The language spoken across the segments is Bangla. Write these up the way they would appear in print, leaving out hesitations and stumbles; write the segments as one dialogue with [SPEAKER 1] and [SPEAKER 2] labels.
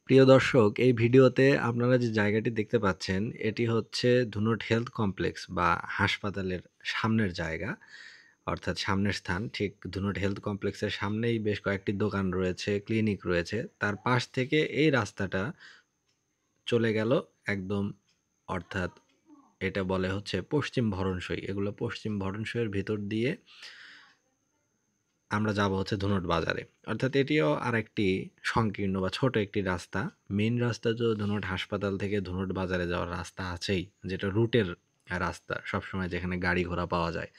[SPEAKER 1] প্রিয় দর্শক, এই ভিডিওতে আপনারা যে জায়গাটি দেখতে পাচ্ছেন, এটি হচ্ছে ধুনট হেলথ কমপ্লেক্স বা হাসপাতালের সামনের জায়গা, অর্থাৎ সামনের স্থান। ঠিক ধুনট হেলথ কমপ্লেক্সের সামনেই বেশ কয়েকটি দোকান রয়েছে, ক্লিনিক রয়েছে। তার পাশ থেকে এই রাস্তাটা চলে গেল একদম, অর্থাৎ এটা বলে হচ্ছে পশ্চিম ভরণসই। এগুলো পশ্চিম ভরণসইয়ের ভিতর দিয়ে আমরা যাব হচ্ছে ধুনট বাজারে। অর্থাৎ এটিও আরেকটি সংকীর্ণ বা ছোট একটি রাস্তা। মেইন রাস্তা তো ধুনট হাসপাতাল থেকে ধুনট বাজারে যাওয়ার রাস্তা আছেই, যেটা রুটের রাস্তা, সবসময় যেখানে গাড়ি ঘোড়া পাওয়া যায়।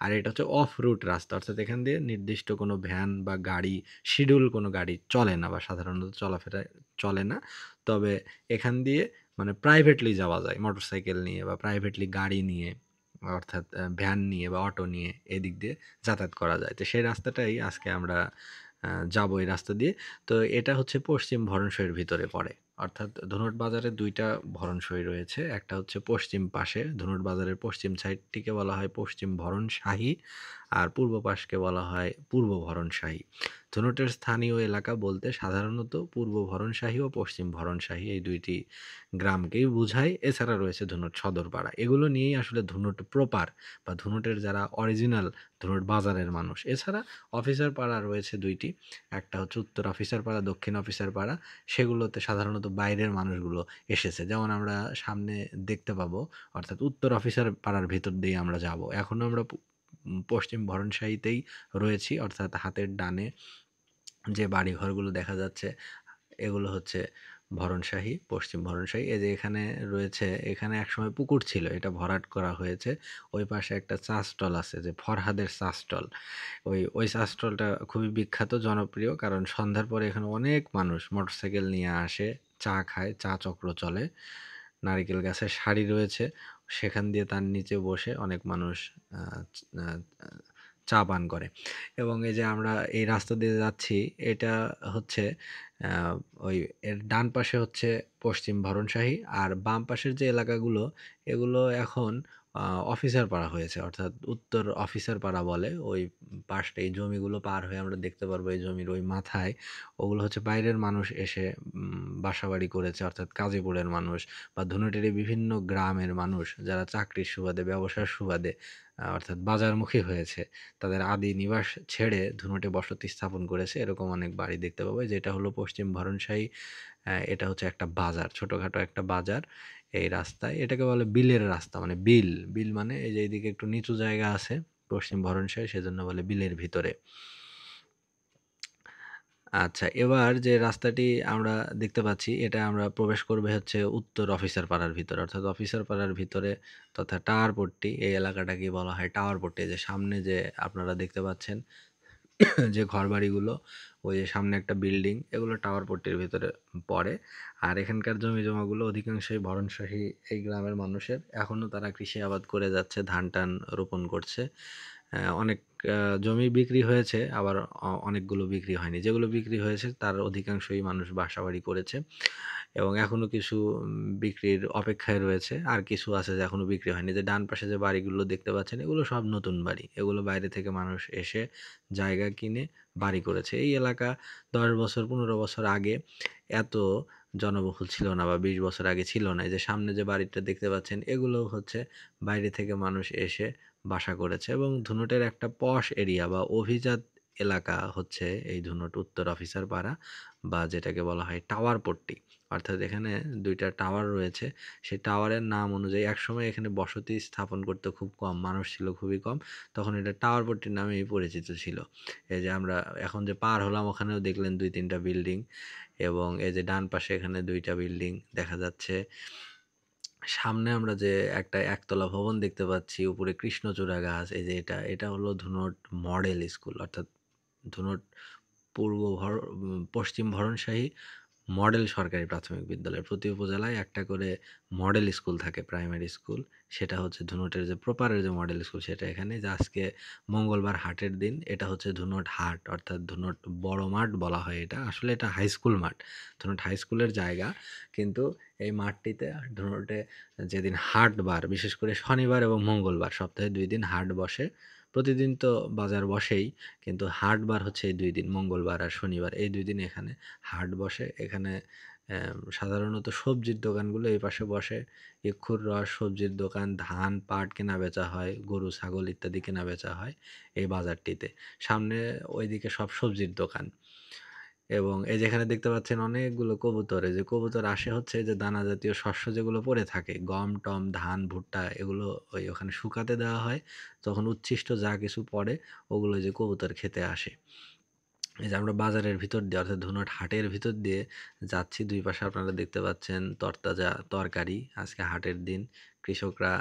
[SPEAKER 1] আর এটা হচ্ছে অফ রুট রাস্তা, অর্থাৎ এখান দিয়ে নির্দিষ্ট কোনো ভ্যান বা গাড়ি, শিডিউল কোনো গাড়ি চলে না বা সাধারণত চলাফেরা চলে না। তবে এখান দিয়ে মানে প্রাইভেটলি যাওয়া যায় মোটরসাইকেল নিয়ে বা প্রাইভেটলি গাড়ি নিয়ে, অর্থাৎ ভ্যান নিয়ে বা অটো নিয়ে এদিক দিয়ে যাতায়াত করা যায়। তো সেই রাস্তাটাই আজকে আমরা যাবো এই রাস্তা দিয়ে। তো এটা হচ্ছে পশ্চিম ভরণসইয়ের ভিতরে পড়ে। অর্থাৎ ধনুট বাজারে ২ টা ভরণসই রয়েছে। একটা হচ্ছে পশ্চিম পাশে, ধনুট বাজারের পশ্চিম সাইডটিকে বলা হয় পশ্চিম ভরণশাহী, আর পূর্ব পাশকে বলা হয় পূর্ব ভরণশাহী। ধনুটের স্থানীয় এলাকা বলতে সাধারণত পূর্ব ভরণশাহী ও পশ্চিম ভরণশাহী এই ২ টি গ্রামকেই বুঝায়। এছাড়া রয়েছে ধুনট সদরপাড়া। এগুলো নিয়েই আসলে ধুনট প্রপার বা ধুনটের যারা অরিজিনাল ধুনট বাজারের মানুষ। এছাড়া অফিসার পাড়া রয়েছে ২ টি। একটা হচ্ছে উত্তর অফিসার পাড়া, দক্ষিণ অফিসার পাড়া। সেগুলোতে সাধারণত বাইরের মানুষগুলো এসেছে। যেমন আমরা সামনে দেখতে পাবো, অর্থাৎ উত্তর অফিসার পাড়ার ভিতর দিয়ে আমরা যাব। এখনো আমরা পশ্চিম ভরণশাহীতেই রয়েছি, অর্থাৎ হাতের ডানে যে বাড়িঘরগুলো দেখা যাচ্ছে, এগুলো হচ্ছে ভরণশাহী, পশ্চিম ভরণশাহী। এই যে এখানে রয়েছে, এখানে একসময় পুকুর ছিল, এটা ভরাট করা হয়েছে। ওই পাশে একটা চা স্টল আছে, যে ফরহাদের চা স্টল। ওই চা স্টলটা খুবই বিখ্যাত, জনপ্রিয়, কারণ সন্ধ্যার পরে এখানে অনেক মানুষ মোটরসাইকেল নিয়ে আসে, চা খায়, চা চক্র চলে। নারিকেল গাছের সারি রয়েছে, সেখান দিয়ে তার নিচে বসে অনেক মানুষ আহ, আহ, চা পান করে। এবং এই যে আমরা এই রাস্তা দিয়ে যাচ্ছি, এটা হচ্ছে আহ, ওই এর ডান পাশে হচ্ছে পশ্চিম ভরণশাহী, আর বাম পাশের যে এলাকাগুলো, এগুলো এখন অফিসার পাড়া হয়েছে, অর্থাৎ উত্তর অফিসার পাড়া বলে। ওই পাশটা, এই জমিগুলো পার হয়ে আমরা দেখতে পারবো এই জমির ওই মাথায় ওগুলো হচ্ছে বাইরের মানুষ এসে বাসাবাড়ি করেছে, অর্থাৎ কাজীপুরের মানুষ বা ধুনটের বিভিন্ন গ্রামের মানুষ যারা চাকরির সুবাদে, ব্যবসার সুবাদে, অর্থাৎ বাজারমুখী হয়েছে, তাদের আদি নিবাস ছেড়ে ধুনটে বসতি স্থাপন করেছে। এরকম অনেক বাড়ি দেখতে পাবো। যেটা হলো পশ্চিম ভরণশাহী। এটা হচ্ছে একটা বাজার, ছোটখাটো একটা বাজার এই রাস্তায়। এটাকে বলে বিলের রাস্তা, মানে বিল। বিল মানে এই যে এইদিকে একটু নিচু জায়গা আছে পশ্চিম ভরণশাহী, সেজন্য বলে বিলের ভিতরে। আচ্ছা, এবার যে রাস্তাটি আমরা দেখতে পাচ্ছি, এটা আমরা প্রবেশ করবে হচ্ছে উত্তর অফিসার পাড়ার ভিতরে, অর্থাৎ অফিসার পাড়ার ভিতরে তথা টাওয়ার পট্টি। এই এলাকাটাকে বলা হয় টাওয়ার পট্টি। যে সামনে যে আপনারা দেখতে পাচ্ছেন যে ঘরবাড়িগুলো, ওই যে সামনে একটা বিল্ডিং, এগুলো টাওয়ার পট্টির ভিতরে পড়ে। আর এখানকার জমি জমাগুলো অধিকাংশই ভরণশাহী এই গ্রামের মানুষের। এখনও তারা কৃষি আবাদ করে যাচ্ছে, ধান টান রোপণ করছে। অনেক জমি বিক্রি হয়েছে, আবার অনেকগুলো বিক্রি হয়নি। যেগুলো বিক্রি হয়েছে তার অধিকাংশই মানুষ বাসাবাড়ি করেছে, এবং এখনো কিছু বিক্রির অপেক্ষায় রয়েছে। আর কিছু আছে যে এখনো বিক্রি হয়নি। যে ডান পাশে যে বাড়িগুলো দেখতে পাচ্ছেন, এগুলো সব নতুন বাড়ি। এগুলো বাইরে থেকে মানুষ এসে জায়গা কিনে বাড়ি করেছে। এই এলাকা ১০ বছর ১৫ বছর আগে এত জনবহুল ছিল না, বা ২০ বছর আগে ছিল না। এই যে সামনে যে বাড়িটা দেখতে পাচ্ছেন, এগুলো হচ্ছে বাইরে থেকে মানুষ এসে বাসা করেছে। এবং ধুনটের একটা পশ এরিয়া বা অভিজাত এলাকা হচ্ছে এই ধুনট উত্তর অফিসার পাড়া, বা যেটাকে বলা হয় টাওয়ার পট্টি। অর্থাৎ এখানে ২ টা টাওয়ার রয়েছে। সেই টাওয়ারের নাম অনুযায়ী একসময় এখানে বসতি স্থাপন করতে খুব কম মানুষ ছিল, খুবই কম। তখন এটা টাওয়ার পট্টির নামেই পরিচিত ছিল। এই যে আমরা এখন যে পার হলাম, ওখানেও দেখলেন ২-৩ টা বিল্ডিং, এবং এই যে ডান পাশে এখানে ২ টা বিল্ডিং দেখা যাচ্ছে। সামনে আমরা যে একটা একতলা ভবন দেখতে পাচ্ছি, উপরে কৃষ্ণচূড়া গাছ। এই যে এটা হলো ধুনট মডেল স্কুল, অর্থাৎ ধুনট পশ্চিম ভরণশাহী মডেল সরকারি প্রাথমিক বিদ্যালয়। প্রতি উপজেলায় একটা করে মডেল স্কুল থাকে, প্রাইমারি স্কুল। সেটা হচ্ছে ধুনটের যে প্রপারের যে মডেল স্কুল, সেটা এখানে। যে আজকে মঙ্গলবার হাটের দিন, এটা হচ্ছে ধুনট হাট, অর্থাৎ ধুনট বড় মাঠ বলা হয় এটা। আসলে এটা হাই স্কুল মাঠ, ধুনট হাই স্কুলের জায়গা। কিন্তু এই মাঠটিতে ধুনটে যেদিন হাটবার, বিশেষ করে শনিবার এবং মঙ্গলবার, সপ্তাহে ২ দিন হাট বসে। প্রতিদিন তো বাজার বসেই, কিন্তু হাটবার হচ্ছে এই ২ দিন, মঙ্গলবার আর শনিবার। এই ২ দিন এখানে হাট বসে। এখানে সাধারণত সবজির দোকানগুলো এই পাশে বসে। ইক্ষুর রস, সবজির দোকান, ধান, পাট কেনাবেচা হয়, গরু, ছাগল ইত্যাদি কেনাবেচা হয় এই বাজারটিতে। সামনে ওইদিকে সব সবজির দোকান। এবং এই যে এখানে দেখতে পাচ্ছেন অনেকগুলো কবুতর। এই যে কবুতর আসে হচ্ছে এই যে দানা জাতীয় শস্য যেগুলো পড়ে থাকে, গম-টম, ধান, ভুট্টা, এগুলো ওখানে শুকাতে দেওয়া হয়। তখন উচ্ছিষ্ট যা কিছু পড়ে ওগুলো এই যে কবুতর খেতে আসে। এই যে আমরা বাজারের ভিতর দিয়ে, অর্থাৎ ধুনট হাটের ভিতর দিয়ে যাচ্ছি। ২ পাশে আপনারা দেখতে পাচ্ছেন তরতাজা তরকারি। আজকে হাটের দিন। কৃষকরা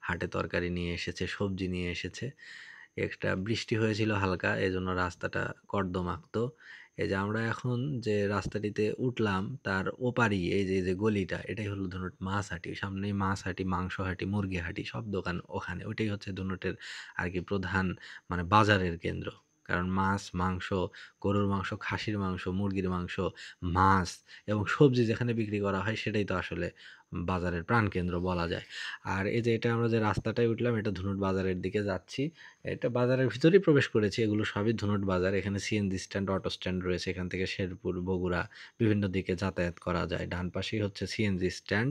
[SPEAKER 1] হাটে তরকারি নিয়ে এসেছে, সবজি নিয়ে এসেছে। একটা বৃষ্টি হয়েছিল হালকা, এজন্য রাস্তাটা কর্দমাক্ত। এই যে আমরা এখন যে রাস্তাটিতে উঠলাম তার ওপারই এই যে গলিটা, এটাই হলো ধুনট মাছহাটি। সামনেই মাছহাটি, মাংসহাটি, মুরগিহাটি সব দোকান ওখানে। ওইটাই হচ্ছে ধুনটের আরকি প্রধান মানে বাজারের কেন্দ্র। কারণ মাছ, মাংস, গরুর মাংস, খাসির মাংস, মুরগির মাংস, মাছ এবং সবজি যেখানে বিক্রি করা হয় সেটাই তো আসলে বাজারের প্রাণকেন্দ্র বলা যায়। আর এই যে এটা আমরা যে রাস্তাটায় উঠলাম এটা ধুনট বাজারের দিকে যাচ্ছি। এটা বাজারের ভিতরেই প্রবেশ করেছি। এগুলো সবই ধুনট বাজার। এখানে সিএনজি স্ট্যান্ড, অটো স্ট্যান্ড রয়েছে। এখান থেকে শেরপুর, বগুড়া বিভিন্ন দিকে যাতায়াত করা যায়। ডান পাশেই হচ্ছে সিএনজি স্ট্যান্ড।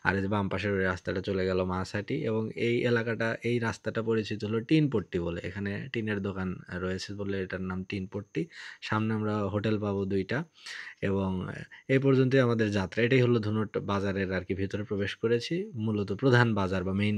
[SPEAKER 1] আর এই যে বাম পাশের ওই রাস্তাটা চলে গেল মাছহাটি, এবং এই এলাকাটা, এই রাস্তাটা পরিচিত হলো টিনপট্টি বলে। এখানে টিনের দোকান রয়েছে বলে এটার নাম টিনপট্টি। সামনে আমরা হোটেল পাবো ২ টা, এবং এই পর্যন্তই আমাদের যাত্রা। এটাই হলো ধুনট বাজারের আরকি, ভেতরে প্রবেশ করেছি। মূলত প্রধান বাজার বা মেইন